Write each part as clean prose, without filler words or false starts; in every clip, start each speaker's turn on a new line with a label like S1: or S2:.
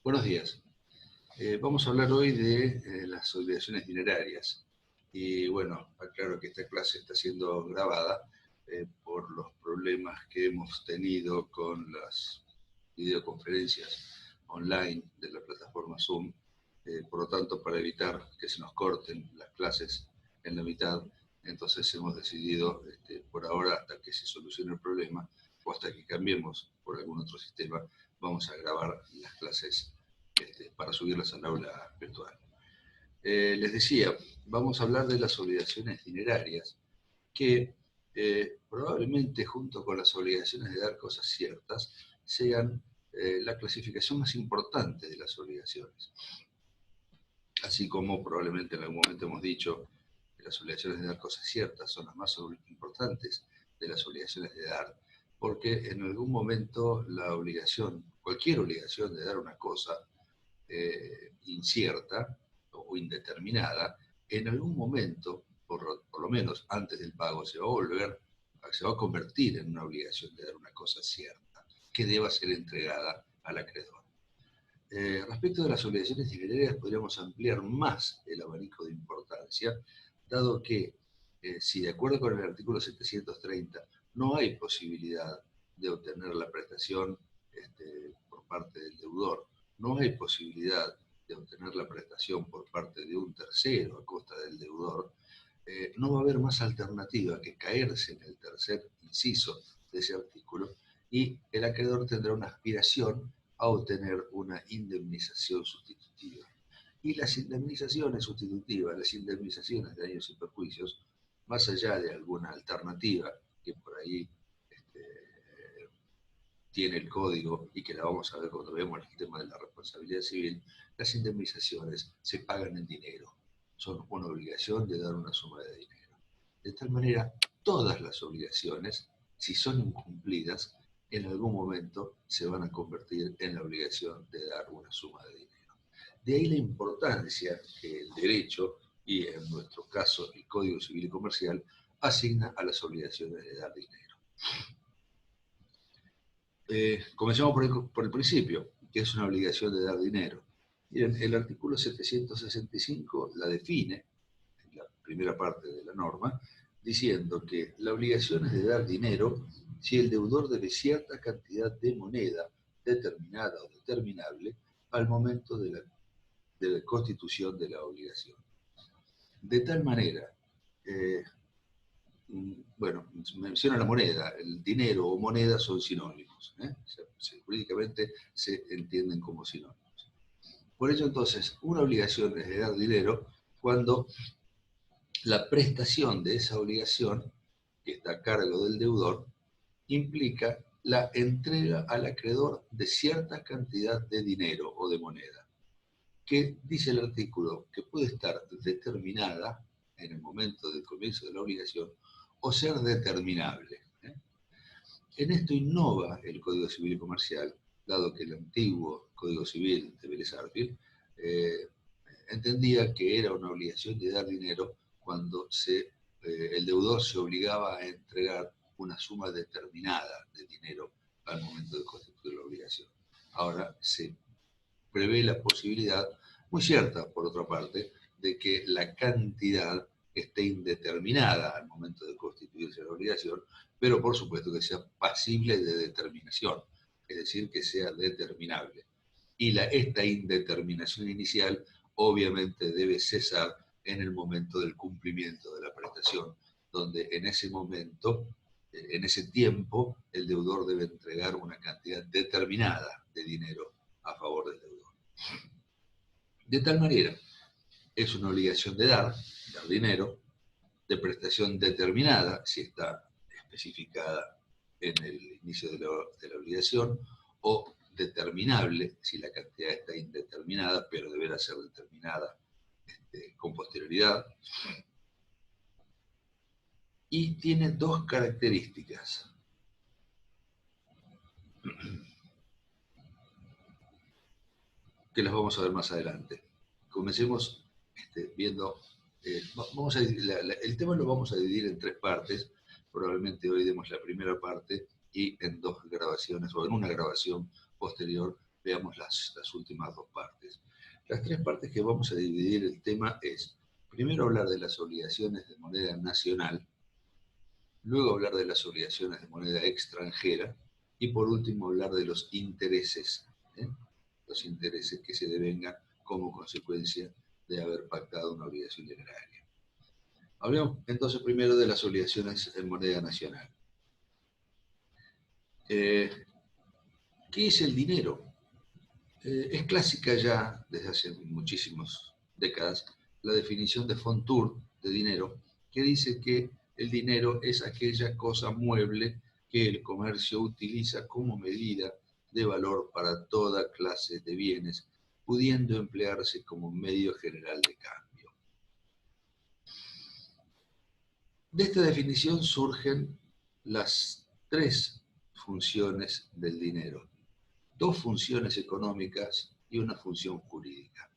S1: Buenos días. Vamos a hablar hoy de las obligaciones dinerarias. Y bueno, aclaro que esta clase está siendo grabada por los problemas que hemos tenido con las videoconferencias online de la plataforma Zoom. Por lo tanto, para evitar que se nos corten las clases en la mitad, entonces hemos decidido, por ahora, hasta que se solucione el problema o hasta que cambiemos por algún otro sistema, vamos a grabar las clases para subirlas al aula virtual. Les decía, vamos a hablar de las obligaciones dinerarias, que probablemente junto con las obligaciones de dar cosas ciertas, sean la clasificación más importante de las obligaciones. Así como probablemente en algún momento hemos dicho que las obligaciones de dar cosas ciertas son las más importantes de las obligaciones de dar, porque en algún momento la obligación, cualquier obligación de dar una cosa, incierta o indeterminada, en algún momento, por lo menos antes del pago, se va a convertir en una obligación de dar una cosa cierta, que deba ser entregada al acreedor. Respecto de las obligaciones dinerarias, podríamos ampliar más el abanico de importancia, dado que, si de acuerdo con el artículo 730 no hay posibilidad de obtener la prestación por parte del deudor, no hay posibilidad de obtener la prestación por parte de un tercero a costa del deudor, no va a haber más alternativa que caerse en el tercer inciso de ese artículo y el acreedor tendrá una aspiración a obtener una indemnización sustitutiva. Y las indemnizaciones sustitutivas, las indemnizaciones de daños y perjuicios, más allá de alguna alternativa que por ahí tiene el código y que la vamos a ver cuando vemos el tema de la responsabilidad civil, las indemnizaciones se pagan en dinero. Son una obligación de dar una suma de dinero. De tal manera, todas las obligaciones, si son incumplidas, en algún momento se van a convertir en la obligación de dar una suma de dinero. De ahí la importancia que el derecho, y en nuestro caso el Código Civil y Comercial, asigna a las obligaciones de dar dinero. Comencemos por el principio, que es una obligación de dar dinero. Miren, el artículo 765 la define, en la primera parte de la norma, diciendo que la obligación es de dar dinero si el deudor debe cierta cantidad de moneda determinada o determinable al momento de la constitución de la obligación. De tal manera, eh, bueno, menciona la moneda, el dinero o moneda son sinónimos, jurídicamente se entienden como sinónimos. Por ello, entonces, una obligación es de dar dinero cuando la prestación de esa obligación, que está a cargo del deudor, implica la entrega al acreedor de cierta cantidad de dinero o de moneda, que dice el artículo que puede estar determinada en el momento del comienzo de la obligación o ser determinable. En esto innova el Código Civil y Comercial, dado que el antiguo Código Civil de Vélez Arfield entendía que era una obligación de dar dinero cuando el deudor se obligaba a entregar una suma determinada de dinero al momento de constituir la obligación. Ahora se prevé la posibilidad, muy cierta por otra parte, de que la cantidad esté indeterminada al momento de constituirse la obligación, pero por supuesto que sea pasible de determinación, es decir, que sea determinable. Y esta indeterminación inicial obviamente debe cesar en el momento del cumplimiento de la prestación, donde en ese momento, en ese tiempo, el deudor debe entregar una cantidad determinada de dinero a favor del deudor. De tal manera, es una obligación de dar dinero, de prestación determinada, si está especificada en el inicio de la obligación, o determinable, si la cantidad está indeterminada, pero deberá ser determinada con posterioridad. Y tiene dos características. Que las vamos a ver más adelante. Comencemos viendo, el tema lo vamos a dividir en tres partes, probablemente hoy demos la primera parte y en dos grabaciones o en una grabación posterior veamos las últimas dos partes. Las tres partes que vamos a dividir el tema es, primero hablar de las obligaciones de moneda nacional, luego hablar de las obligaciones de moneda extranjera y por último hablar de los intereses que se devengan como consecuencia de haber pactado una obligación literaria. Hablemos entonces primero de las obligaciones en moneda nacional. ¿Qué es el dinero? Es clásica ya desde hace muchísimas décadas la definición de Fontour de dinero, que dice que el dinero es aquella cosa mueble que el comercio utiliza como medida de valor para toda clase de bienes, pudiendo emplearse como medio general de cambio. De esta definición surgen las tres funciones del dinero: dos funciones económicas y una función jurídica.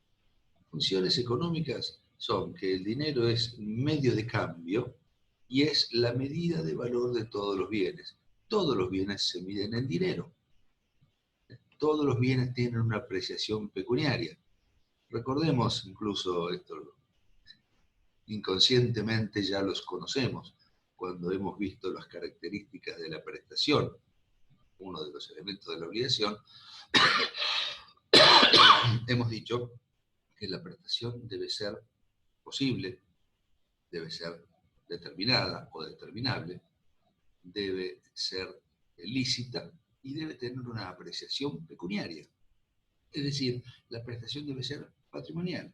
S1: Funciones económicas son que el dinero es medio de cambio y es la medida de valor de todos los bienes. Todos los bienes se miden en dinero. Todos los bienes tienen una apreciación pecuniaria. Recordemos, incluso esto inconscientemente ya los conocemos, cuando hemos visto las características de la prestación, uno de los elementos de la obligación, hemos dicho que la prestación debe ser posible, debe ser determinada o determinable, debe ser lícita y debe tener una apreciación pecuniaria. Es decir, la prestación debe ser patrimonial.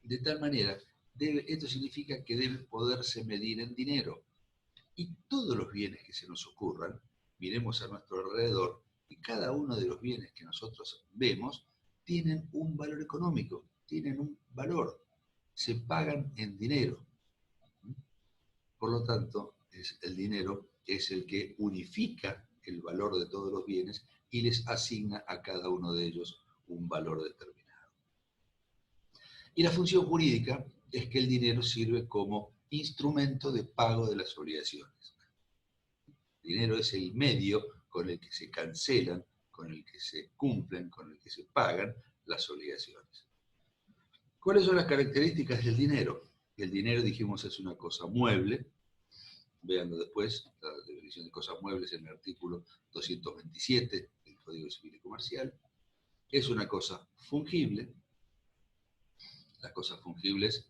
S1: De tal manera, esto significa que debe poderse medir en dinero. Y todos los bienes que se nos ocurran, miremos a nuestro alrededor, y cada uno de los bienes que nosotros vemos tienen un valor económico, tienen un valor, se pagan en dinero. Por lo tanto, el dinero es el que unifica el valor de todos los bienes y les asigna a cada uno de ellos un valor determinado. Y la función jurídica es que el dinero sirve como instrumento de pago de las obligaciones. El dinero es el medio con el que se cancelan, con el que se cumplen, con el que se pagan las obligaciones. ¿Cuáles son las características del dinero? El dinero, dijimos, es una cosa mueble. Véanlo después, la definición de cosas muebles en el artículo 227 del Código Civil y Comercial. Es una cosa fungible. Las cosas fungibles,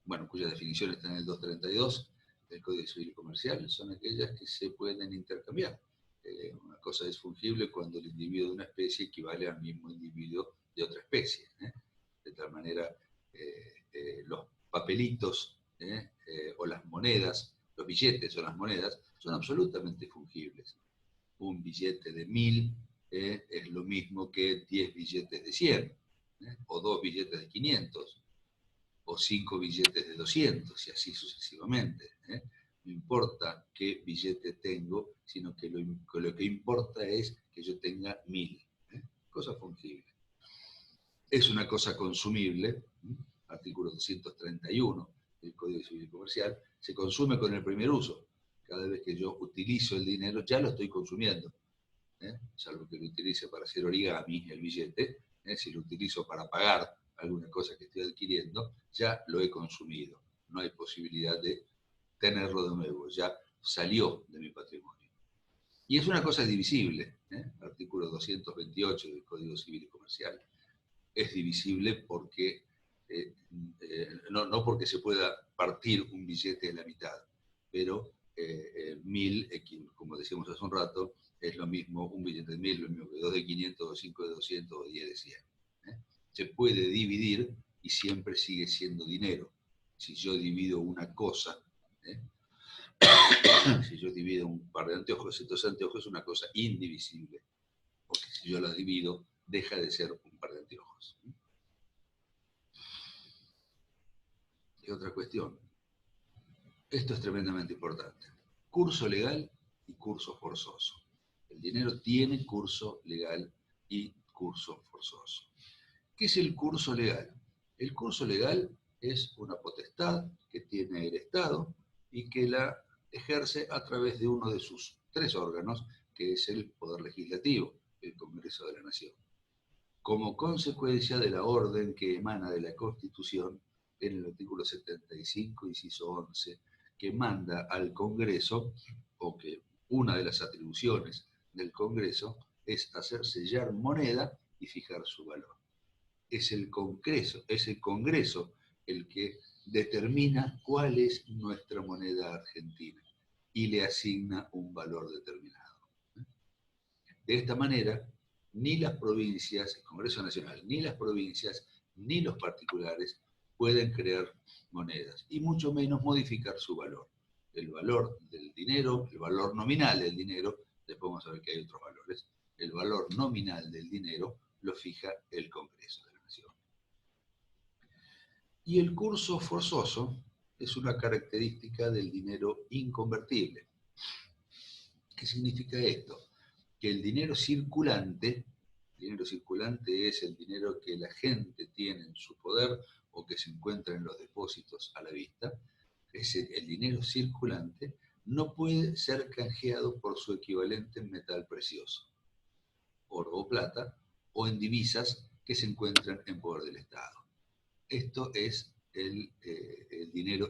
S1: bueno, cuya definición está en el 232 del Código Civil y Comercial, son aquellas que se pueden intercambiar. Una cosa es fungible cuando el individuo de una especie equivale al mismo individuo de otra especie. De tal manera, los papelitos o las monedas, los billetes o las monedas, son absolutamente fungibles. Un billete de 1000 es lo mismo que 10 billetes de 100, o 2 billetes de 500, o 5 billetes de 200, y así sucesivamente. No importa qué billete tengo, sino que lo que importa es que yo tenga 1000. Cosa fungible. Es una cosa consumible, artículo 231 del Código Civil y Comercial, se consume con el primer uso. Cada vez que yo utilizo el dinero, ya lo estoy consumiendo. Salvo que lo utilice para hacer origami, el billete, si lo utilizo para pagar alguna cosa que estoy adquiriendo, ya lo he consumido. No hay posibilidad de tenerlo de nuevo, ya salió de mi patrimonio. Y es una cosa divisible, artículo 228 del Código Civil y Comercial. Es divisible porque, no porque se pueda partir un billete de la mitad, pero 1000, como decíamos hace un rato, es lo mismo un billete de 1000, lo mismo que 2 de 500, o 5 de 200 o 10 de 100. Se puede dividir y siempre sigue siendo dinero. Si yo divido una cosa, si yo divido un par de anteojos, entonces anteojos es una cosa indivisible, porque si yo la divido, deja de ser un par de anteojos. Y otra cuestión, esto es tremendamente importante: curso legal y curso forzoso. El dinero tiene curso legal y curso forzoso. ¿Qué es el curso legal? El curso legal es una potestad que tiene el Estado y que la ejerce a través de uno de sus tres órganos, que es el Poder Legislativo, el Congreso de la Nación, como consecuencia de la orden que emana de la Constitución en el artículo 75, inciso 11, que manda al Congreso, o que una de las atribuciones del Congreso es hacer sellar moneda y fijar su valor. Es el Congreso el que determina cuál es nuestra moneda argentina y le asigna un valor determinado. De esta manera, ni las provincias, el Congreso Nacional, ni las provincias, ni los particulares pueden crear monedas, y mucho menos modificar su valor. El valor del dinero, el valor nominal del dinero, después vamos a ver que hay otros valores, el valor nominal del dinero lo fija el Congreso de la Nación. Y el curso forzoso es una característica del dinero inconvertible. ¿Qué significa esto? Que el dinero circulante es el dinero que la gente tiene en su poder o que se encuentra en los depósitos a la vista, el dinero circulante no puede ser canjeado por su equivalente en metal precioso, oro o plata, o en divisas que se encuentran en poder del Estado. Esto es el dinero,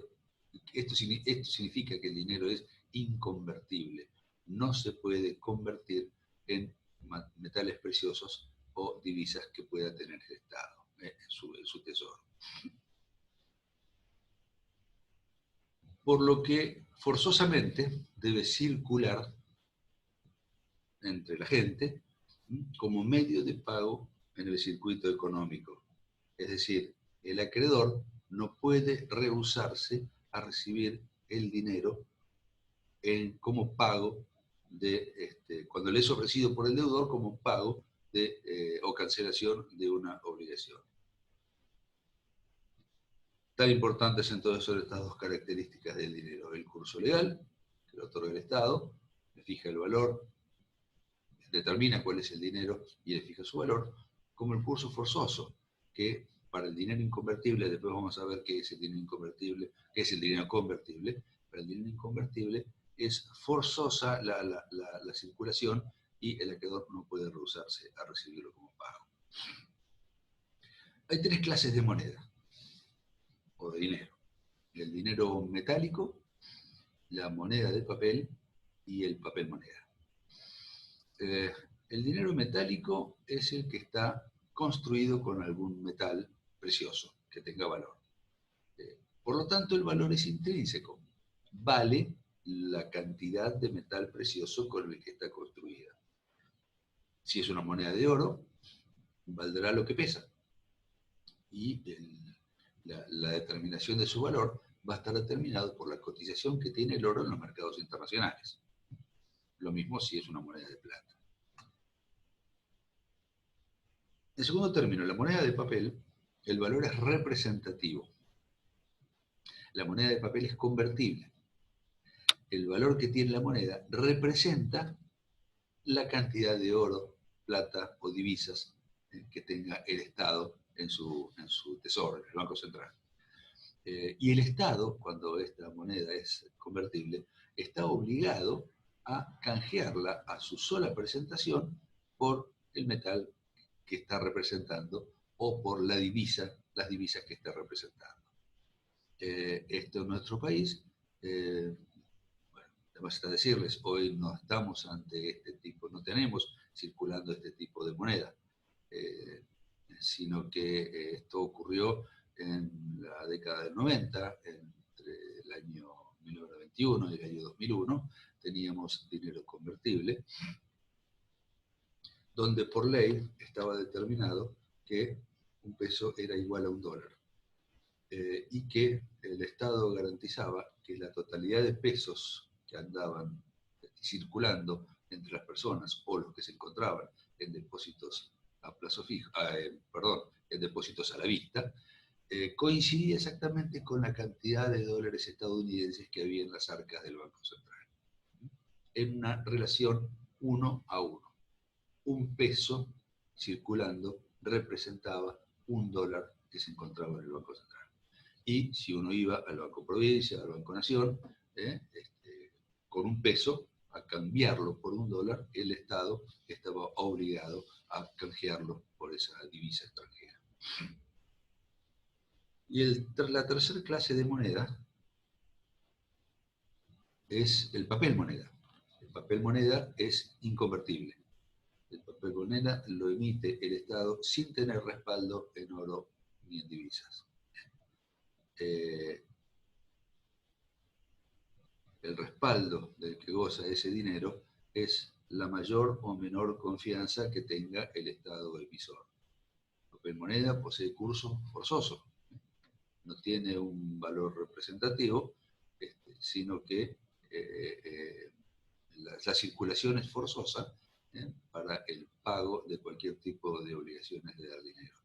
S1: esto significa que el dinero es inconvertible, no se puede convertir en metales preciosos o divisas que pueda tener el Estado en su tesoro. Por lo que forzosamente debe circular entre la gente como medio de pago en el circuito económico. Es decir, el acreedor no puede rehusarse a recibir el dinero como pago cuando le es ofrecido por el deudor como pago o cancelación de una obligación. Tan importantes entonces son estas dos características del dinero: el curso legal, que lo otorga el Estado, le fija el valor, determina cuál es el dinero y le fija su valor, como el curso forzoso, que para el dinero inconvertible, después vamos a ver qué es el dinero inconvertible, qué es el dinero convertible. Para el dinero inconvertible es forzosa la circulación y el acreedor no puede rehusarse a recibirlo como pago. Hay tres clases de moneda o de dinero: el dinero metálico, la moneda de papel y el papel moneda. El dinero metálico es el que está construido con algún metal precioso que tenga valor. Por lo tanto, el valor es intrínseco. Vale la cantidad de metal precioso con el que está construida. Si es una moneda de oro, valdrá lo que pesa. Y la determinación de su valor va a estar determinado por la cotización que tiene el oro en los mercados internacionales. Lo mismo si es una moneda de plata. En segundo término, la moneda de papel, el valor es representativo. La moneda de papel es convertible. El valor que tiene la moneda representa la cantidad de oro, plata o divisas que tenga el Estado en su tesoro, en el Banco Central. Y el Estado, cuando esta moneda es convertible, está obligado a canjearla a su sola presentación por el metal que está representando o por las divisas que está representando. Esto en nuestro país, bueno, además está decirles, hoy no estamos ante este tipo, no tenemos circulando este tipo de moneda, sino que esto ocurrió en la década del 90, entre el año 1921 y el año 2001, teníamos dinero convertible, donde por ley estaba determinado que un peso era igual a un dólar, y que el Estado garantizaba que la totalidad de pesos que andaban circulando entre las personas o los que se encontraban en depósitos a plazo fijo, en depósitos a la vista, coincidía exactamente con la cantidad de dólares estadounidenses que había en las arcas del Banco Central, en una relación 1 a 1. Un peso circulando representaba un dólar que se encontraba en el Banco Central. Y si uno iba al Banco Provincia, al Banco Nación, con un peso, a cambiarlo por un dólar, el Estado estaba obligado a canjearlo por esa divisa extranjera. Y la tercera clase de moneda es el papel moneda. El papel moneda es inconvertible. El papel moneda lo emite el Estado sin tener respaldo en oro ni en divisas. El respaldo del que goza ese dinero es la mayor o menor confianza que tenga el Estado emisor. El papel moneda posee curso forzoso, no tiene un valor representativo, sino que la circulación es forzosa para el pago de cualquier tipo de obligaciones de dar dinero.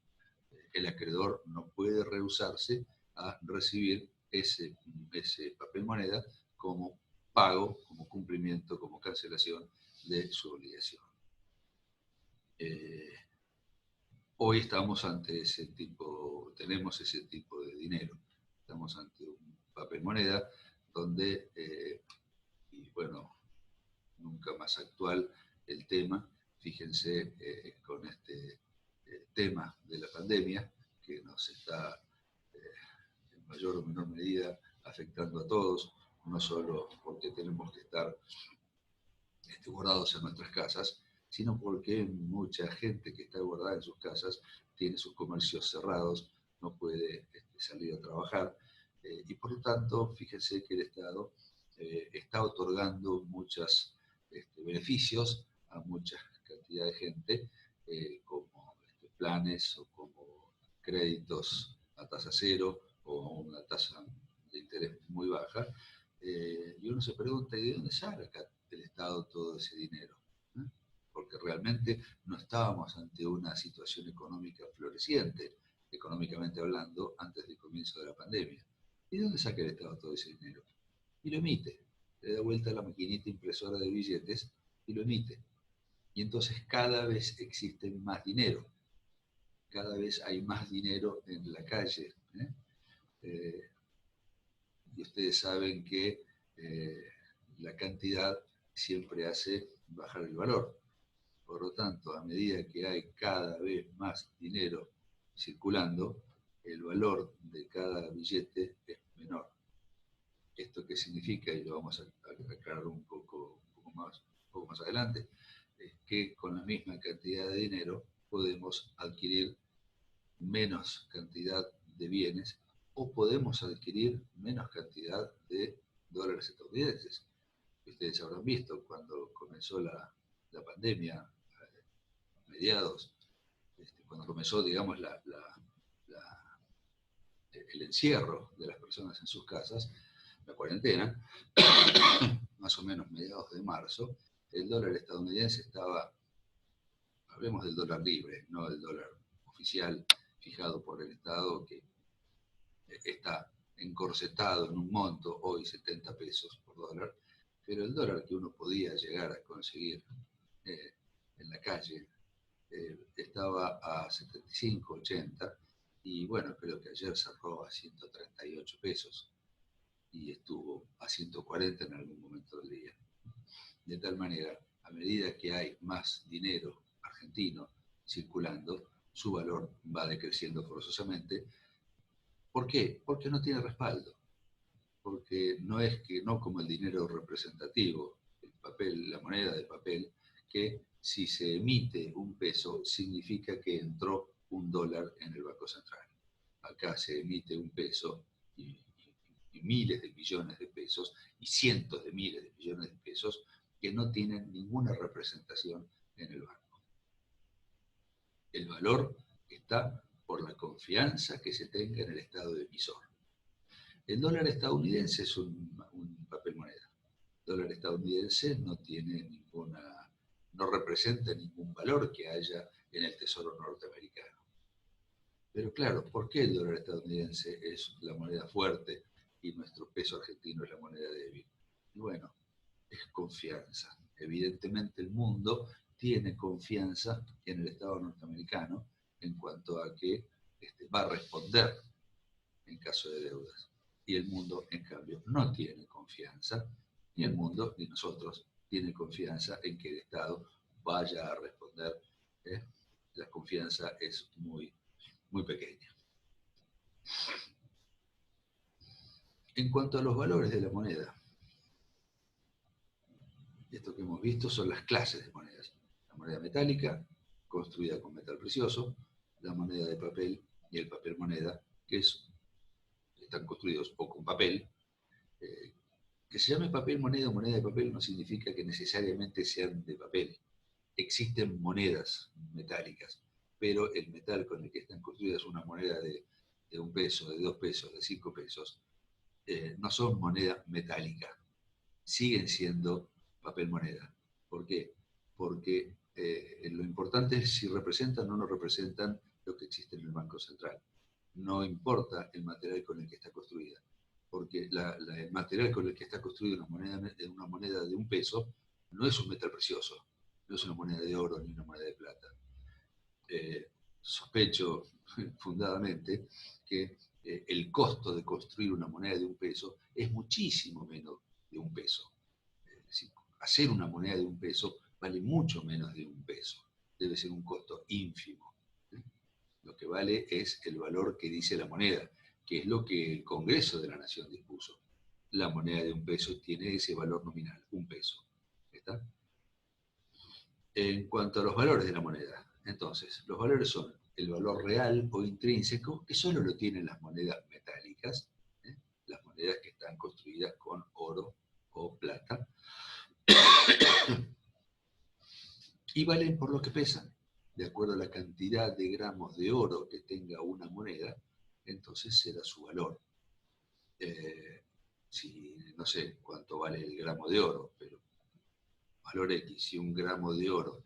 S1: El acreedor no puede rehusarse a recibir ese papel moneda como pago, como cumplimiento, como cancelación de su obligación. Hoy estamos ante tenemos ese tipo de dinero. Estamos ante un papel moneda donde, y bueno, nunca más actual el tema, fíjense con este tema de la pandemia que nos está en mayor o menor medida afectando a todos, no solo porque tenemos que estar guardados en nuestras casas, sino porque mucha gente que está guardada en sus casas tiene sus comercios cerrados, no puede salir a trabajar, y por lo tanto, fíjense que el Estado está otorgando muchos beneficios a mucha cantidad de gente, como planes o como créditos a tasa cero o una tasa de interés muy baja, y uno se pregunta, ¿y de dónde sale acá el Estado todo ese dinero? Porque realmente no estábamos ante una situación económica floreciente, económicamente hablando, antes del comienzo de la pandemia. ¿Y de dónde saca el Estado todo ese dinero? Y lo emite. Le da vuelta a la maquinita impresora de billetes y lo emite. Y entonces cada vez existe más dinero. Cada vez hay más dinero en la calle. Y ustedes saben que la cantidad siempre hace bajar el valor. Por lo tanto, a medida que hay cada vez más dinero circulando, el valor de cada billete es menor. ¿Esto qué significa? Y lo vamos a aclarar un poco más adelante, es que con la misma cantidad de dinero podemos adquirir menos cantidad de bienes o podemos adquirir menos cantidad de dólares estadounidenses. Ustedes habrán visto cuando comenzó la pandemia, a mediados, cuando comenzó, digamos, el encierro de las personas en sus casas, la cuarentena, más o menos mediados de marzo, el dólar estadounidense estaba, hablemos del dólar libre, no del dólar oficial fijado por el Estado, que está encorsetado en un monto, hoy 70 pesos por dólar, pero el dólar que uno podía llegar a conseguir en la calle estaba a 75, 80, y bueno, creo que ayer cerró a 138 pesos y estuvo a 140 en algún momento del día. De tal manera, a medida que hay más dinero argentino circulando, su valor va decreciendo forzosamente. ¿Por qué? Porque no tiene respaldo. Porque no es que, no como el dinero representativo, el papel, la moneda de papel, que si se emite un peso significa que entró un dólar en el Banco Central. Acá se emite un peso y miles de millones de pesos y cientos de miles de millones de pesos que no tienen ninguna representación en el banco. El valor está por la confianza que se tenga en el Estado emisor. El dólar estadounidense es un papel moneda. El dólar estadounidense no representa ningún valor que haya en el Tesoro norteamericano. Pero claro, ¿por qué el dólar estadounidense es la moneda fuerte y nuestro peso argentino es la moneda débil? Y bueno, es confianza. Evidentemente el mundo tiene confianza en el Estado norteamericano en cuanto a que va a responder en caso de deudas. Y el mundo, en cambio, no tiene confianza, ni el mundo ni nosotros, tiene confianza en que el Estado vaya a responder. ¿eh? La confianza es muy, muy pequeña. En cuanto a los valores de la moneda, esto que hemos visto son las clases de monedas. La moneda metálica, construida con metal precioso, la moneda de papel y el papel moneda, que están construidos o con papel. Que se llame papel moneda o moneda de papel no significa que necesariamente sean de papel. Existen monedas metálicas, pero el metal con el que están construidas una moneda de 1 peso, de 2 pesos, de 5 pesos, no son moneda metálica, siguen siendo papel moneda. ¿Por qué? Porque lo importante es si representan o no representan lo que existe en el Banco Central. No importa el material con el que está construida, porque el material con el que está construida una moneda de 1 peso no es un metal precioso, no es una moneda de oro ni una moneda de plata. Sospecho fundadamente que el costo de construir una moneda de 1 peso es muchísimo menos de 1 peso. Es decir, hacer una moneda de 1 peso vale mucho menos de 1 peso. Debe ser un costo ínfimo. Lo que vale es el valor que dice la moneda, que es lo que el Congreso de la Nación dispuso. La moneda de 1 peso tiene ese valor nominal, 1 peso. ¿Está? En cuanto a los valores de la moneda, entonces, los valores son el valor real o intrínseco, que solo lo tienen las monedas metálicas, las monedas que están construidas con oro o plata, y valen por lo que pesan. De acuerdo a la cantidad de gramos de oro que tenga una moneda, entonces será su valor. Si no sé cuánto vale el gramo de oro, pero valor X, si 1 gramo de oro,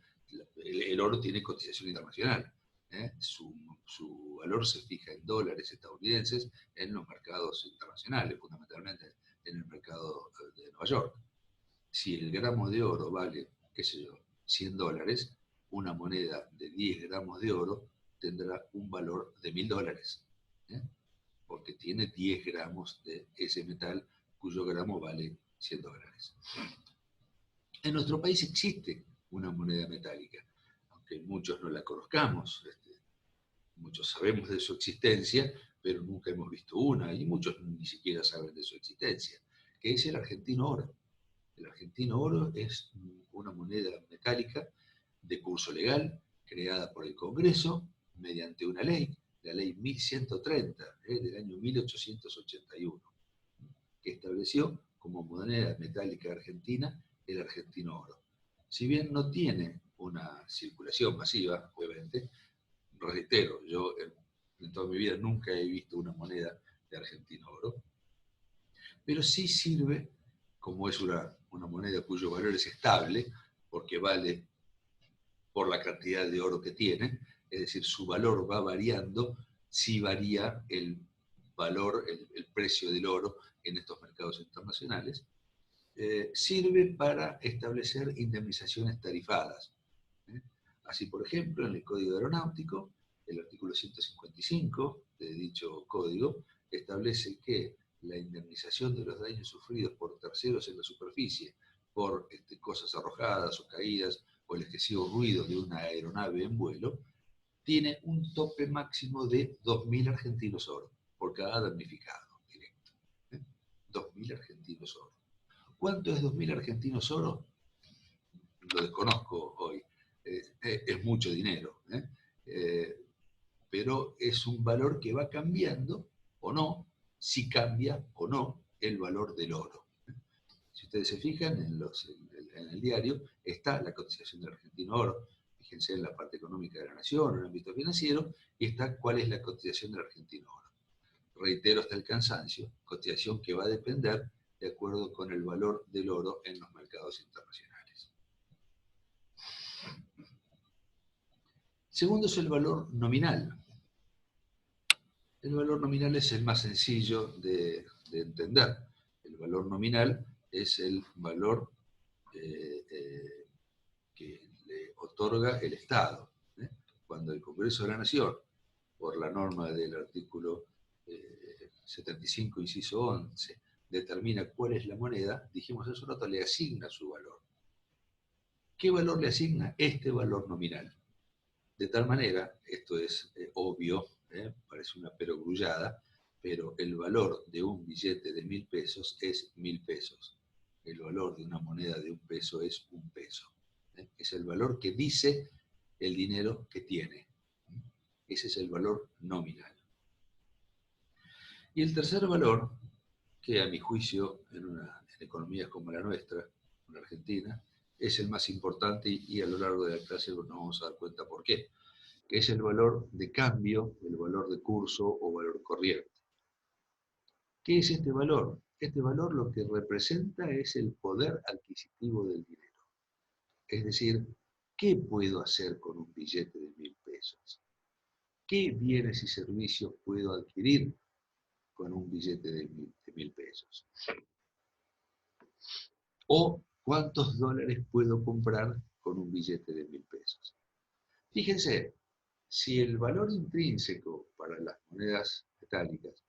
S1: el oro tiene cotización internacional. Su valor se fija en dólares estadounidenses en los mercados internacionales, fundamentalmente en el mercado de Nueva York. Si el gramo de oro vale, qué sé yo, $100, una moneda de 10 gramos de oro tendrá un valor de $1000, porque tiene 10 gramos de ese metal cuyo gramo vale $100. En nuestro país existe una moneda metálica, aunque muchos no la conozcamos, muchos sabemos de su existencia, pero nunca hemos visto una, y muchos ni siquiera saben de su existencia, que es el argentino oro. El argentino oro es una moneda metálica de curso legal, creada por el Congreso mediante una ley, la ley 1130 del año 1881, que estableció como moneda metálica argentina el argentino oro. Si bien no tiene una circulación masiva, obviamente, reitero, yo en toda mi vida nunca he visto una moneda de argentino oro, pero sí sirve, como es una moneda cuyo valor es estable, porque vale por la cantidad de oro que tiene, es decir, su valor va variando si varía el valor, el precio del oro en estos mercados internacionales, sirve para establecer indemnizaciones tarifadas. Así, por ejemplo, en el Código Aeronáutico, el artículo 155 de dicho código establece que la indemnización de los daños sufridos por terceros en la superficie por cosas arrojadas o caídas o el excesivo ruido de una aeronave en vuelo, tiene un tope máximo de 2.000 argentinos oro por cada damnificado directo. 2.000 argentinos oro. ¿Cuánto es 2.000 argentinos oro? Lo desconozco hoy. Es mucho dinero. Pero es un valor que va cambiando o no, si cambia o no el valor del oro. Si ustedes se fijan en el diario, está la cotización del argentino oro. Fíjense en la parte económica de la nación, en el ámbito financiero, y está cuál es la cotización del argentino oro. Reitero hasta el cansancio, cotización que va a depender de acuerdo con el valor del oro en los mercados internacionales. Segundo es el valor nominal. El valor nominal es el más sencillo de entender. El valor nominal es el valor que le otorga el Estado. Cuando el Congreso de la Nación, por la norma del artículo 75, inciso 11, determina cuál es la moneda, dijimos hace un rato, le asigna su valor. ¿qué valor le asigna este valor nominal? De tal manera, esto es obvio, parece una perogrullada, pero el valor de un billete de 1.000 pesos es 1.000 pesos. El valor de una moneda de 1 peso es 1 peso. Es el valor que dice el dinero que tiene. Ese es el valor nominal. Y el tercer valor, que a mi juicio en economías como la nuestra, en la Argentina, es el más importante y a lo largo de la clase nos vamos a dar cuenta por qué, que es el valor de cambio, el valor de curso o valor corriente. ¿Qué es este valor? Este valor lo que representa es el poder adquisitivo del dinero. Es decir, ¿qué puedo hacer con un billete de 1.000 pesos? ¿Qué bienes y servicios puedo adquirir con un billete de 1.000 pesos? ¿O cuántos dólares puedo comprar con un billete de 1.000 pesos? Fíjense, si el valor intrínseco para las monedas metálicas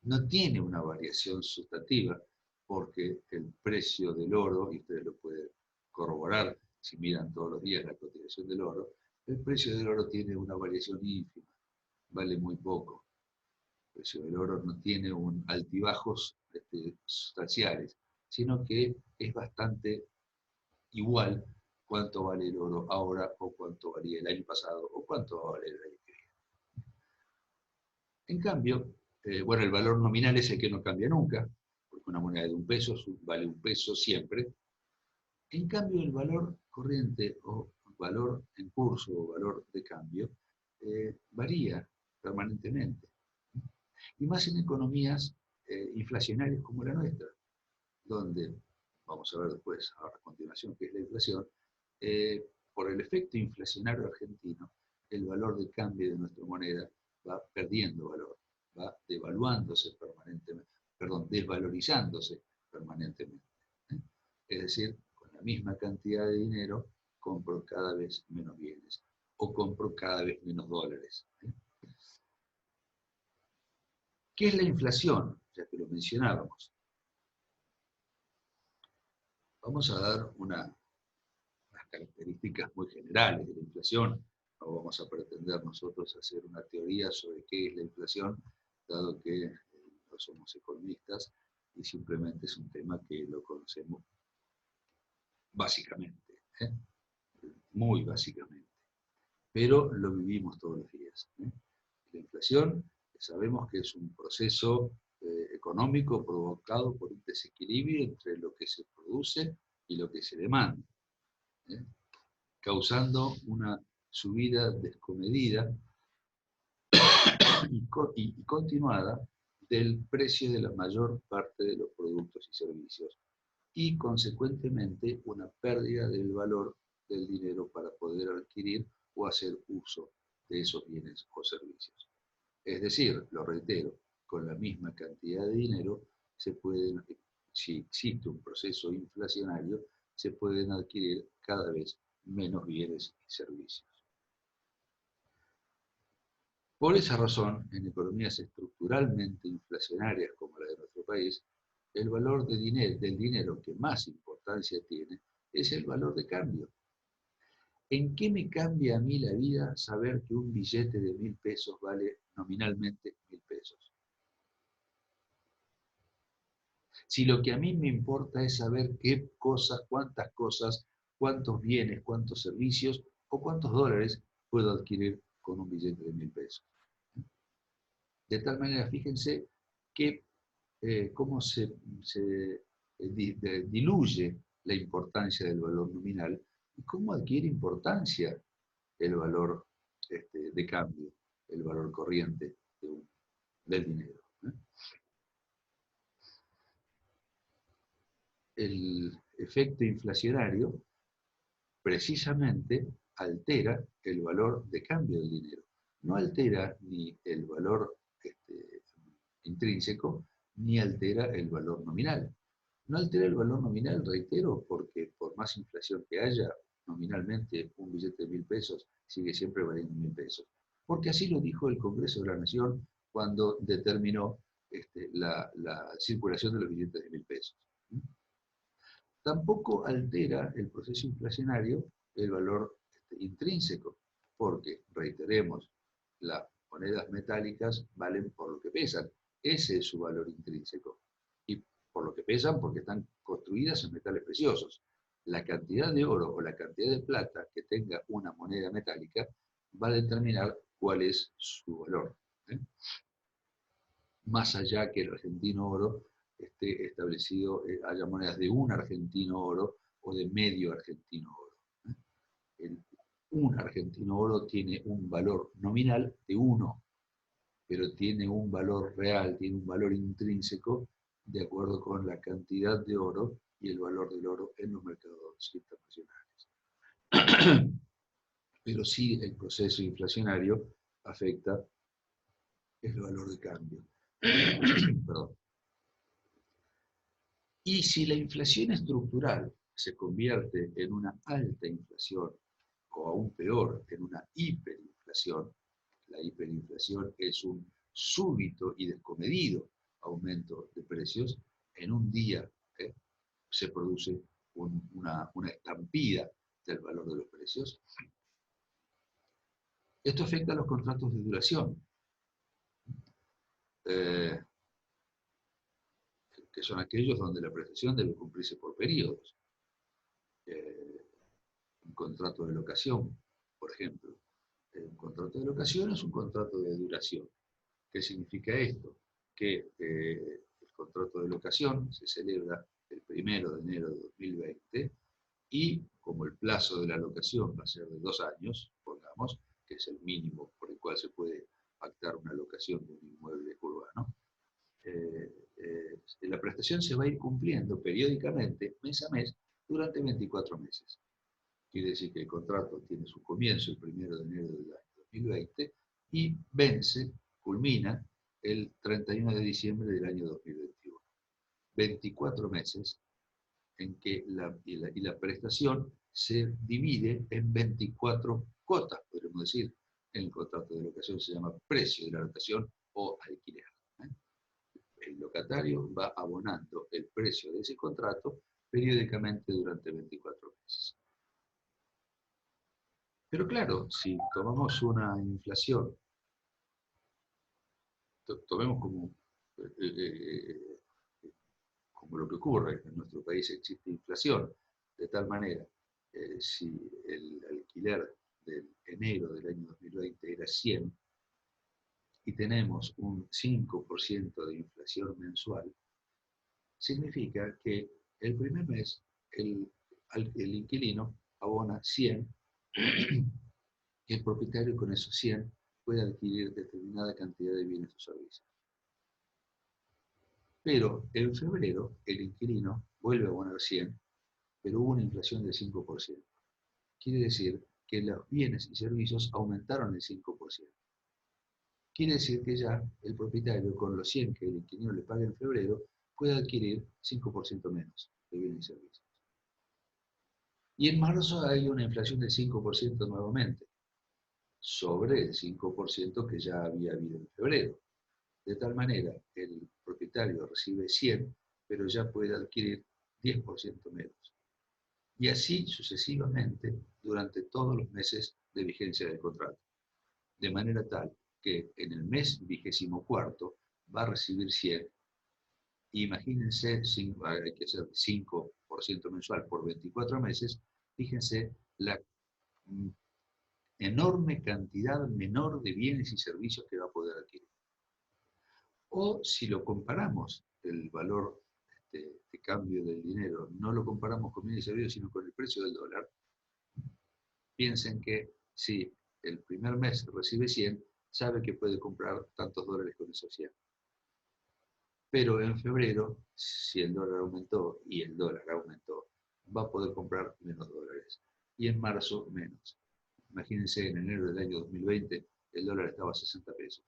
S1: no tiene una variación sustantiva, porque el precio del oro, y ustedes lo pueden corroborar si miran todos los días la cotización del oro, el precio del oro tiene una variación ínfima, vale muy poco. El precio del oro no tiene altibajos sustanciales, sino que es bastante igual cuánto vale el oro ahora o cuánto valía el año pasado o cuánto va a valer el año que viene. En cambio, bueno, el valor nominal es el que no cambia nunca, porque una moneda de 1 peso vale 1 peso siempre. En cambio, el valor corriente o valor en curso o valor de cambio varía permanentemente. Y más en economías inflacionarias como la nuestra, donde, vamos a ver después, a continuación, qué es la inflación, por el efecto inflacionario argentino, el valor de cambio de nuestra moneda va perdiendo valor, va devaluándose permanentemente, perdón, desvalorizándose permanentemente. Es decir, con la misma cantidad de dinero compro cada vez menos bienes o compro cada vez menos dólares. ¿Qué es la inflación? Ya que lo mencionábamos. Vamos a dar unas características muy generales de la inflación. No vamos a pretender nosotros hacer una teoría sobre qué es la inflación, dado que no somos economistas y simplemente es un tema que lo conocemos básicamente, muy básicamente, pero lo vivimos todos los días. La inflación sabemos que es un proceso económico provocado por un desequilibrio entre lo que se produce y lo que se demanda, causando una subida descomedida y continuada del precio de la mayor parte de los productos y servicios y consecuentemente una pérdida del valor del dinero para poder adquirir o hacer uso de esos bienes o servicios. Es decir, lo reitero, con la misma cantidad de dinero se pueden, si existe un proceso inflacionario, se pueden adquirir cada vez menos bienes y servicios. Por esa razón, en economías estructuralmente inflacionarias como la de nuestro país, el valor del dinero que más importancia tiene es el valor de cambio. ¿En qué me cambia a mí la vida saber que un billete de 1.000 pesos vale nominalmente 1.000 pesos? Si lo que a mí me importa es saber qué cosas, cuántos bienes, cuántos servicios o cuántos dólares puedo adquirir con un billete de 1.000 pesos. De tal manera, fíjense que cómo se diluye la importancia del valor nominal y cómo adquiere importancia el valor de cambio, el valor corriente del dinero. El efecto inflacionario precisamente altera el valor de cambio del dinero. No altera ni el valor intrínseco, ni altera el valor nominal. No altera el valor nominal, reitero, porque por más inflación que haya, nominalmente un billete de 1.000 pesos sigue siempre valiendo 1.000 pesos. Porque así lo dijo el Congreso de la Nación cuando determinó la circulación de los billetes de 1.000 pesos. Tampoco altera el proceso inflacionario el valor intrínseco, porque, reiteremos, las monedas metálicas valen por lo que pesan. Ese es su valor intrínseco. Y por lo que pesan, porque están construidas en metales preciosos. La cantidad de oro o la cantidad de plata que tenga una moneda metálica va a determinar cuál es su valor. ¿Eh? Más allá que el argentino oro esté establecido, haya monedas de un argentino oro o de medio argentino oro. Un argentino oro tiene un valor nominal de 1, pero tiene un valor real, tiene un valor intrínseco de acuerdo con la cantidad de oro y el valor del oro en los mercados internacionales. Pero sí el proceso inflacionario afecta el valor de cambio. Perdón. Y si la inflación estructural se convierte en una alta inflación, o aún peor, en una hiperinflación, la hiperinflación es un súbito y descomedido aumento de precios, en un día se produce una estampida del valor de los precios. Esto afecta a los contratos de duración, que son aquellos donde la prestación debe cumplirse por periodos. Un contrato de locación, por ejemplo. Un contrato de locación es un contrato de duración. ¿Qué significa esto? Que el contrato de locación se celebra el 1 de enero de 2020 y como el plazo de la locación va a ser de 2 años, pongamos, que es el mínimo por el cual se puede pactar una locación de un inmueble urbano, la prestación se va a ir cumpliendo periódicamente, mes a mes, durante 24 meses. Quiere decir que el contrato tiene su comienzo el 1 de enero del año 2020 y vence, culmina, el 31 de diciembre del año 2021. 24 meses en que la prestación se divide en 24 cuotas, podríamos decir. En el contrato de locación se llama precio de la locación o alquiler. El locatario va abonando el precio de ese contrato periódicamente durante 24 meses. Pero claro, si tomamos una inflación, tomemos como lo que ocurre, en nuestro país existe inflación, de tal manera, si el alquiler del enero del año 2020 era 100 y tenemos un 5% de inflación mensual, significa que el primer mes el inquilino abona 100 y el propietario con esos 100 puede adquirir determinada cantidad de bienes o servicios. Pero en febrero el inquilino vuelve a abonar 100, pero hubo una inflación del 5%. Quiere decir que los bienes y servicios aumentaron el 5%. Quiere decir que ya el propietario, con los 100 que el inquilino le paga en febrero, puede adquirir 5% menos de bienes y servicios. Y en marzo hay una inflación del 5% nuevamente, sobre el 5% que ya había habido en febrero. De tal manera, el propietario recibe 100, pero ya puede adquirir 10% menos. Y así sucesivamente durante todos los meses de vigencia del contrato. De manera tal que en el mes 24 va a recibir 100. Imagínense, hay que hacer 5% mensual por 24 meses, fíjense la enorme cantidad menor de bienes y servicios que va a poder adquirir. O si lo comparamos, el valor de cambio del dinero, no lo comparamos con bienes y servicios, sino con el precio del dólar, piensen que si el primer mes recibe 100, sabe que puede comprar tantos dólares con esos 100. Pero en febrero, si el dólar aumentó y el dólar aumentó, va a poder comprar menos dólares. Y en marzo, menos. Imagínense, en enero del año 2020, el dólar estaba a 60 pesos.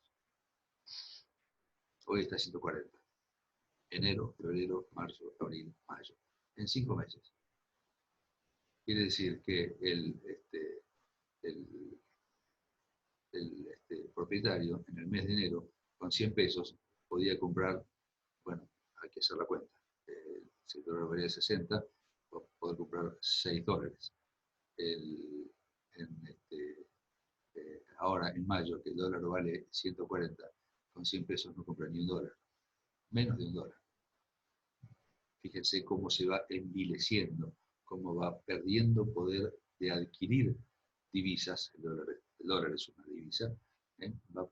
S1: Hoy está a 140. Enero, febrero, marzo, abril, mayo. En 5 meses. Quiere decir que el propietario, en el mes de enero, con 100 pesos, podía comprar, bueno, hay que hacer la cuenta. Si el dólar valía 60, poder comprar $6. Ahora, en mayo, que el dólar vale 140, con 100 pesos no compra ni $1, menos de $1. Fíjense cómo se va envileciendo, cómo va perdiendo poder de adquirir divisas. El dólar es una divisa, va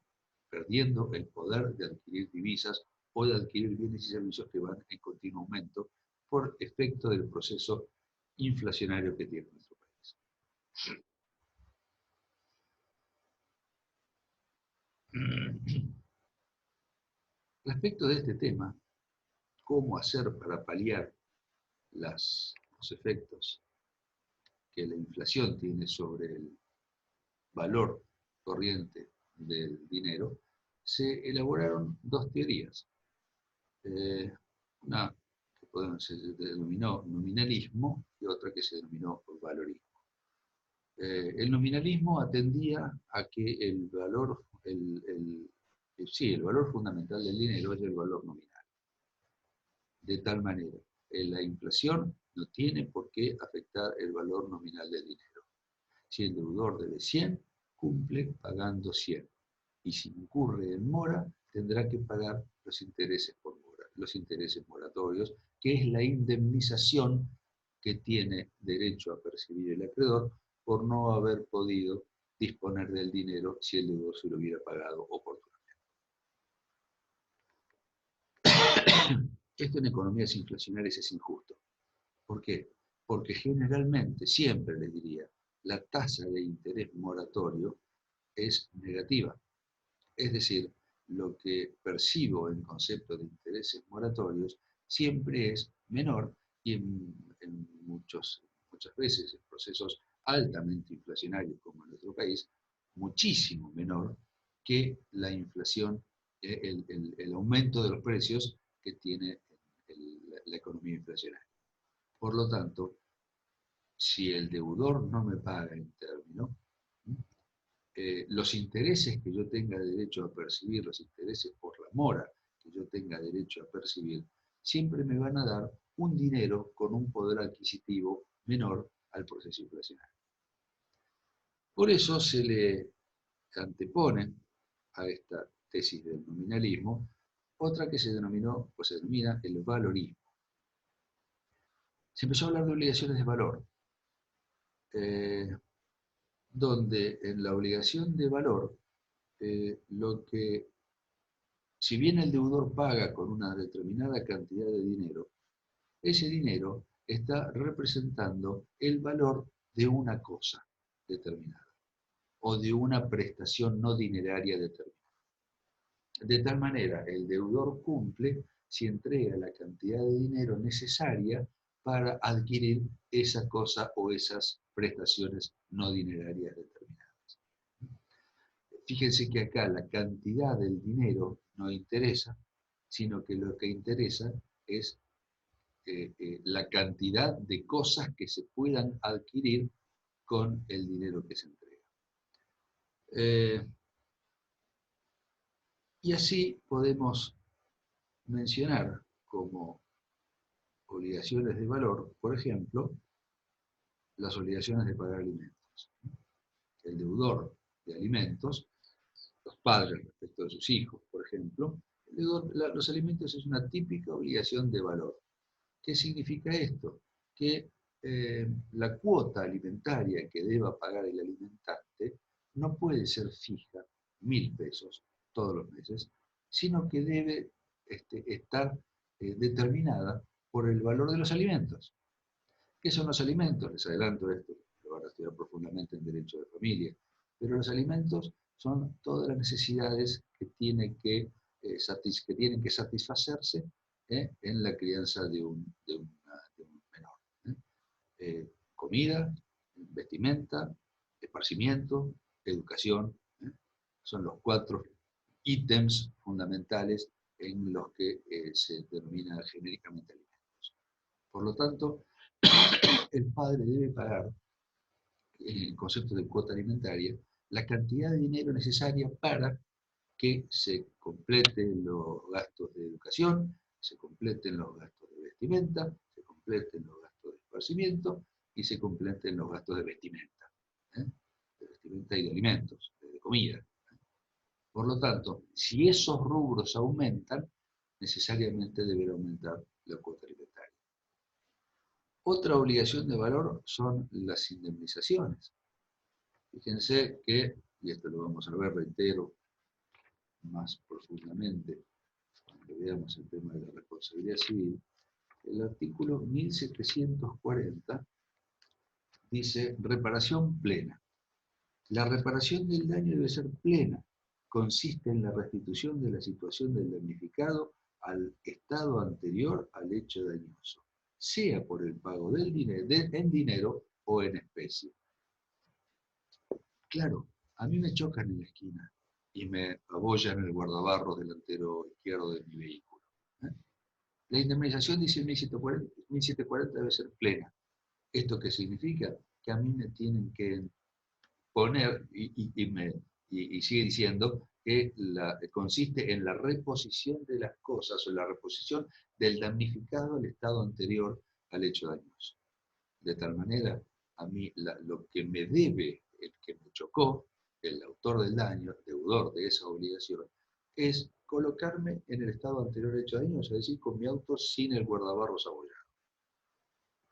S1: perdiendo el poder de adquirir divisas o de adquirir bienes y servicios que van en continuo aumento por efecto del proceso inflacionario que tiene nuestro país. Respecto de este tema, cómo hacer para paliar los efectos que la inflación tiene sobre el valor corriente del dinero, se elaboraron dos teorías. Una que se denominó nominalismo y otra que se denominó valorismo. El nominalismo atendía a que el valor fundamental del dinero es el valor nominal. De tal manera, la inflación no tiene por qué afectar el valor nominal del dinero. Si el deudor debe 100, cumple pagando 100. Y si incurre en mora, tendrá que pagar los intereses por mora, los intereses moratorios, que es la indemnización que tiene derecho a percibir el acreedor por no haber podido disponer del dinero si el deudor se lo hubiera pagado oportunamente. Esto en economías inflacionarias es injusto. ¿Por qué? Porque generalmente, siempre les diría, la tasa de interés moratorio es negativa. Es decir, lo que percibo en concepto de intereses moratorios siempre es menor y muchas veces en procesos altamente inflacionarios como en nuestro país, muchísimo menor que la inflación, el aumento de los precios que tiene la economía inflacionaria. Por lo tanto, si el deudor no me paga en término, los intereses que yo tenga derecho a percibir, los intereses por la mora que yo tenga derecho a percibir, siempre me van a dar un dinero con un poder adquisitivo menor al proceso inflacionario. Por eso se le antepone a esta tesis del nominalismo otra que se denomina el valorismo. Se empezó a hablar de obligaciones de valor, donde en la obligación de valor, si bien el deudor paga con una determinada cantidad de dinero, ese dinero está representando el valor de una cosa determinada o de una prestación no dineraria determinada. De tal manera, el deudor cumple si entrega la cantidad de dinero necesaria para adquirir esa cosa o esas prestaciones no dinerarias determinadas. Fíjense que acá la cantidad del dinero no interesa, sino que lo que interesa es la cantidad de cosas que se puedan adquirir con el dinero que se entrega. Y así podemos mencionar como obligaciones de valor, por ejemplo, las obligaciones de pagar alimentos. El deudor de alimentos, los padres respecto de sus hijos, por ejemplo, los alimentos es una típica obligación de valor. ¿Qué significa esto? Que la cuota alimentaria que deba pagar el alimentante no puede ser fija, 1.000 pesos todos los meses, sino que debe estar determinada por el valor de los alimentos. ¿Qué son los alimentos? Les adelanto esto, lo van a estudiar profundamente en Derecho de Familia, pero los alimentos son todas las necesidades que tienen que satisfacerse en la crianza de un menor. Comida, vestimenta, esparcimiento, educación, son los 4 ítems fundamentales en los que se denomina genéricamente alimentos. Por lo tanto, el padre debe pagar, en el concepto de cuota alimentaria, la cantidad de dinero necesaria para que se completen los gastos de educación, se completen los gastos de vestimenta, se completen los gastos de esparcimiento y se complementen los gastos de vestimenta, ¿eh? De vestimenta y de alimentos, de comida. Por lo tanto, si esos rubros aumentan, necesariamente deberá aumentar la cuota alimentaria. Otra obligación de valor son las indemnizaciones. Fíjense que, y esto lo vamos a ver, reitero, más profundamente, cuando veamos el tema de la responsabilidad civil, el artículo 1740 dice reparación plena. La reparación del daño debe ser plena. Consiste en la restitución de la situación del damnificado al estado anterior al hecho dañoso, sea por el pago del dinero, en dinero o en especie. Claro, a mí me chocan en la esquina y me abollan el guardabarros delantero izquierdo de mi vehículo. ¿Eh? La indemnización, dice el 1740, debe ser plena. ¿Esto qué significa? Que a mí me tienen que poner, y sigue diciendo, que consiste en la reposición de las cosas o la reposición del damnificado al estado anterior al hecho dañoso. De tal manera, a mí lo que me debe el que me chocó, el autor del daño, el deudor de esa obligación, es colocarme en el estado anterior al hecho dañoso, es decir, con mi auto sin el guardabarros abollado.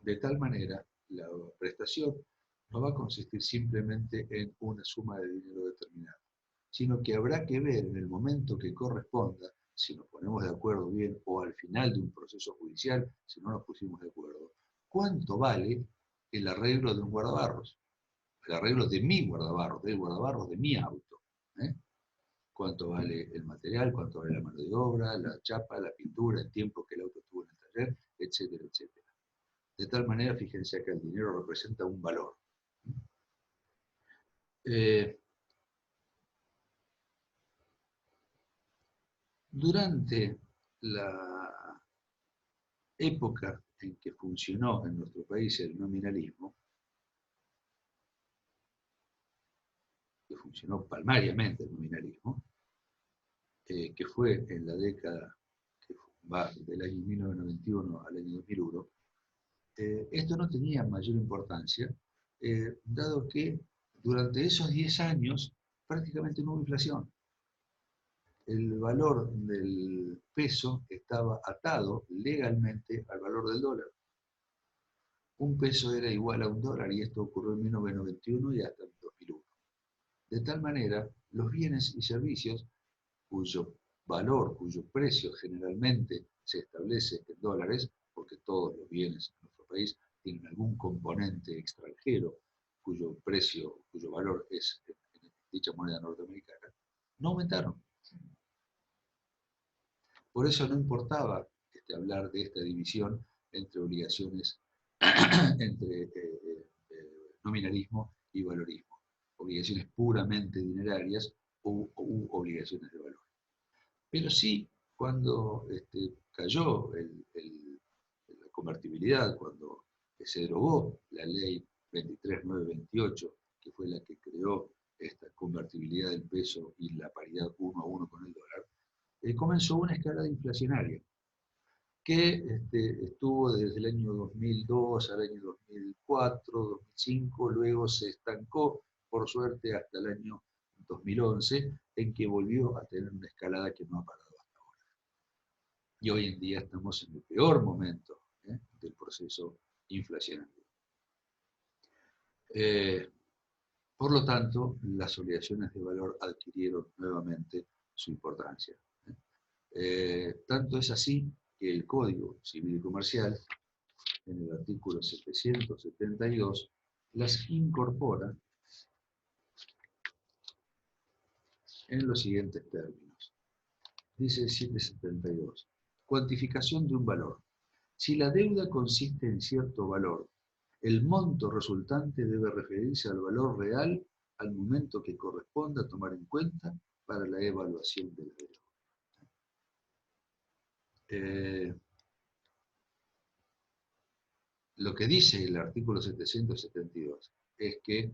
S1: De tal manera, la prestación no va a consistir simplemente en una suma de dinero determinada, sino que habrá que ver en el momento que corresponda, si nos ponemos de acuerdo bien, o al final de un proceso judicial, si no nos pusimos de acuerdo, cuánto vale el arreglo de un guardabarros, el arreglo de mi guardabarros, del guardabarros de mi auto. ¿Eh? Cuánto vale el material, cuánto vale la mano de obra, la chapa, la pintura, el tiempo que el auto estuvo en el taller, etcétera, etcétera. De tal manera, fíjense que el dinero representa un valor. Durante la época en que funcionó en nuestro país el nominalismo, que funcionó palmariamente el nominalismo, que fue en la década que va del año 1991 al año 2001, esto no tenía mayor importancia, dado que durante esos 10 años prácticamente no hubo inflación. El valor del peso estaba atado legalmente al valor del dólar. Un peso era igual a un dólar y esto ocurrió en 1991 y hasta el 2001. De tal manera, los bienes y servicios cuyo valor, cuyo precio generalmente se establece en dólares, porque todos los bienes en nuestro país tienen algún componente extranjero cuyo precio, cuyo valor es en dicha moneda norteamericana, no aumentaron. Por eso no importaba hablar de esta división entre obligaciones, entre nominalismo y valorismo. Obligaciones puramente dinerarias u obligaciones de valor. Pero sí, cuando cayó la convertibilidad, cuando se derogó la ley 23928, que fue la que creó esta convertibilidad del peso y la paridad 1 a 1 con el dólar, comenzó una escalada inflacionaria que estuvo desde el año 2002 al año 2004, 2005, luego se estancó, por suerte, hasta el año 2011, en que volvió a tener una escalada que no ha parado hasta ahora. Y hoy en día estamos en el peor momento del proceso inflacionario. Por lo tanto, las obligaciones de valor adquirieron nuevamente su importancia. Tanto es así que el Código Civil y Comercial, en el artículo 772, las incorpora en los siguientes términos. Dice el 772, cuantificación de un valor. Si la deuda consiste en cierto valor, el monto resultante debe referirse al valor real al momento que corresponda tomar en cuenta para la evaluación de la deuda. Lo que dice el artículo 772 es que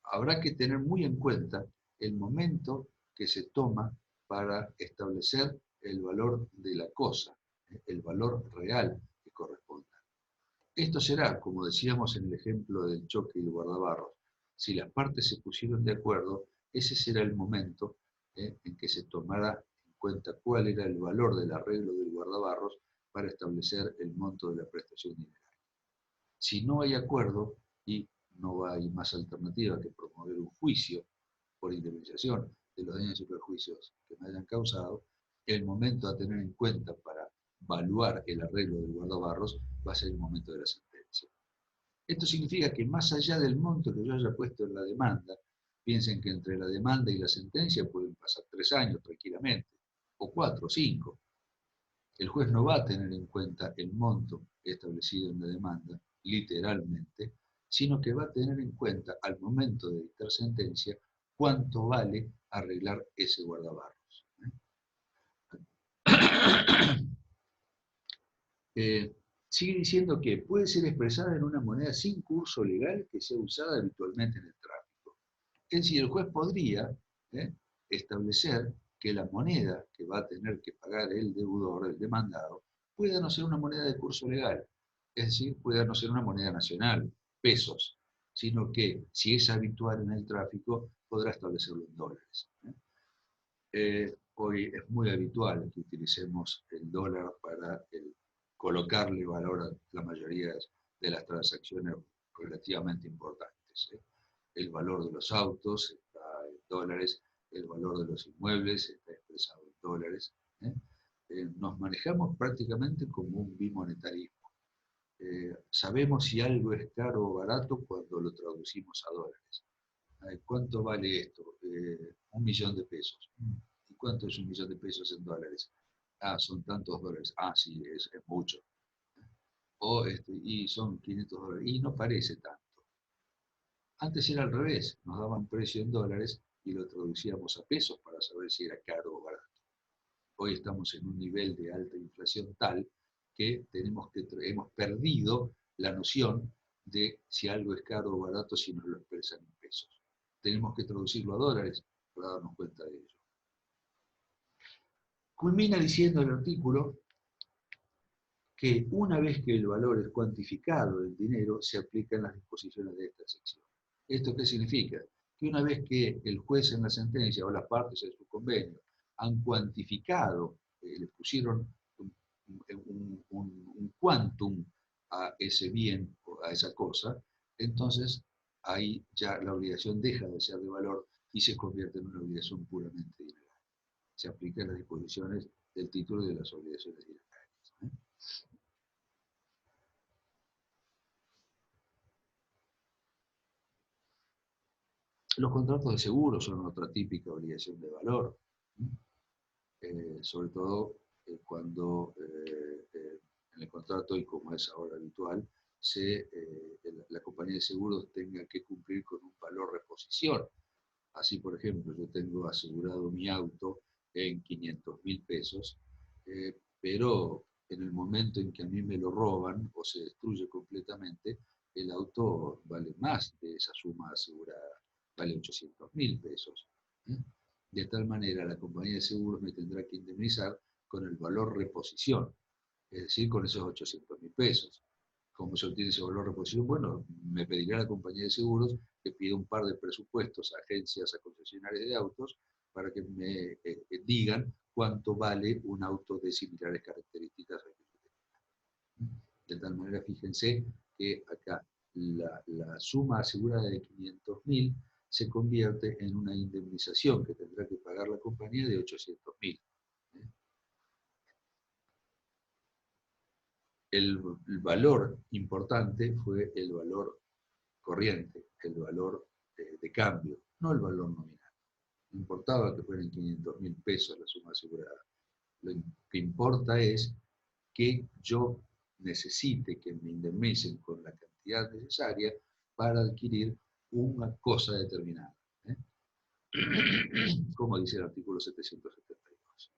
S1: habrá que tener muy en cuenta el momento que se toma para establecer el valor de la cosa. el valor real que corresponda. Esto será, como decíamos en el ejemplo del choque y el guardabarros, si las partes se pusieron de acuerdo, ese será el momento en que se tomará en cuenta cuál era el valor del arreglo del guardabarros para establecer el monto de la prestación dineraria. Si no hay acuerdo y no hay más alternativa que promover un juicio por indemnización de los daños y perjuicios que me hayan causado, el momento a tener en cuenta para evaluar el arreglo del guardabarros va a ser el momento de la sentencia. Esto significa que más allá del monto que yo haya puesto en la demanda, piensen que entre la demanda y la sentencia pueden pasar 3 años tranquilamente, o 4 o 5. El juez no va a tener en cuenta el monto establecido en la demanda, literalmente, sino que va a tener en cuenta al momento de dictar sentencia cuánto vale arreglar ese guardabarros. Sigue diciendo que puede ser expresada en una moneda sin curso legal que sea usada habitualmente en el tráfico. Es decir, el juez podría establecer que la moneda que va a tener que pagar el deudor, el demandado, pueda no ser una moneda de curso legal, es decir, pueda no ser una moneda nacional, pesos, sino que si es habitual en el tráfico, podrá establecerlo en dólares. Hoy es muy habitual que utilicemos el dólar para colocarle valor a la mayoría de las transacciones relativamente importantes. El valor de los autos está en dólares, el valor de los inmuebles está expresado en dólares. Nos manejamos prácticamente como un bimonetarismo. Sabemos si algo es caro o barato cuando lo traducimos a dólares. ¿Cuánto vale esto? 1.000.000 de pesos. ¿Y cuánto es 1.000.000 de pesos en dólares? Ah, son tantos dólares. Ah, sí, es mucho. Y son 500 dólares. Y no parece tanto. Antes era al revés. Nos daban precio en dólares y lo traducíamos a pesos para saber si era caro o barato. Hoy estamos en un nivel de alta inflación tal que hemos perdido la noción de si algo es caro o barato si nos lo expresan en pesos. Tenemos que traducirlo a dólares para darnos cuenta de ello. Culmina diciendo el artículo que una vez que el valor es cuantificado del dinero, se aplican las disposiciones de esta sección. ¿Esto qué significa? Que una vez que el juez en la sentencia o las partes en su convenio han cuantificado, le pusieron un quantum a ese bien o a esa cosa, entonces ahí ya la obligación deja de ser de valor y se convierte en una obligación puramente dineraria. Se aplican las disposiciones del título de las obligaciones dinerarias. Los contratos de seguro son otra típica obligación de valor, sobre todo cuando en el contrato, y como es ahora habitual, la compañía de seguros tenga que cumplir con un valor reposición. Así, por ejemplo, yo tengo asegurado mi auto en 500.000 pesos, pero en el momento en que a mí me lo roban o se destruye completamente, el auto vale más de esa suma asegurada, vale 800.000 pesos. De tal manera, la compañía de seguros me tendrá que indemnizar con el valor reposición, es decir, con esos 800.000 pesos. Como se obtiene ese valor reposición, bueno, me pedirá la compañía de seguros que pida un par de presupuestos a agencias, a concesionarias de autos, para que me digan cuánto vale un auto de similares características. De tal manera, fíjense que acá la suma asegurada de 500.000 se convierte en una indemnización que tendrá que pagar la compañía de 800.000. El valor importante fue el valor corriente, el valor de cambio, no el valor nominal. No importaba que fueran 500.000 pesos la suma asegurada. Lo que importa es que yo necesite que me indemnicen con la cantidad necesaria para adquirir una cosa determinada. Como dice el artículo 772.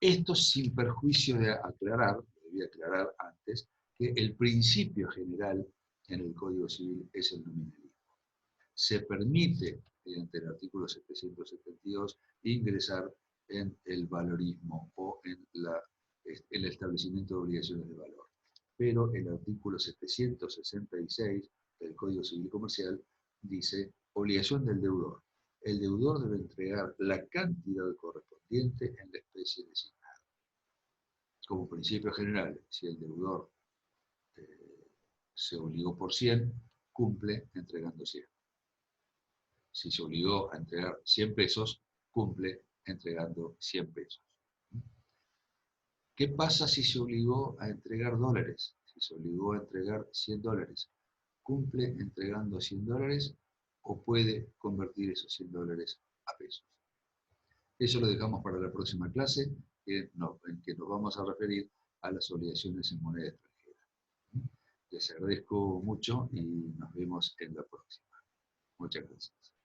S1: Esto sin perjuicio de aclarar, debía aclarar antes, que el principio general en el Código Civil es el nominalismo. Se permite, mediante el artículo 772, ingresar en el valorismo o en el establecimiento de obligaciones de valor. Pero el artículo 766 del Código Civil y Comercial dice obligación del deudor. El deudor debe entregar la cantidad correspondiente en la especie designada. Como principio general, si el deudor se obligó por 100, cumple entregando 100. Si se obligó a entregar 100 pesos, cumple entregando 100 pesos. ¿Qué pasa si se obligó a entregar dólares? Si se obligó a entregar 100 dólares, ¿cumple entregando 100 dólares o puede convertir esos 100 dólares a pesos? Eso lo dejamos para la próxima clase, en que nos vamos a referir a las obligaciones en moneda extranjera. Les agradezco mucho y nos vemos en la próxima. Muchas gracias.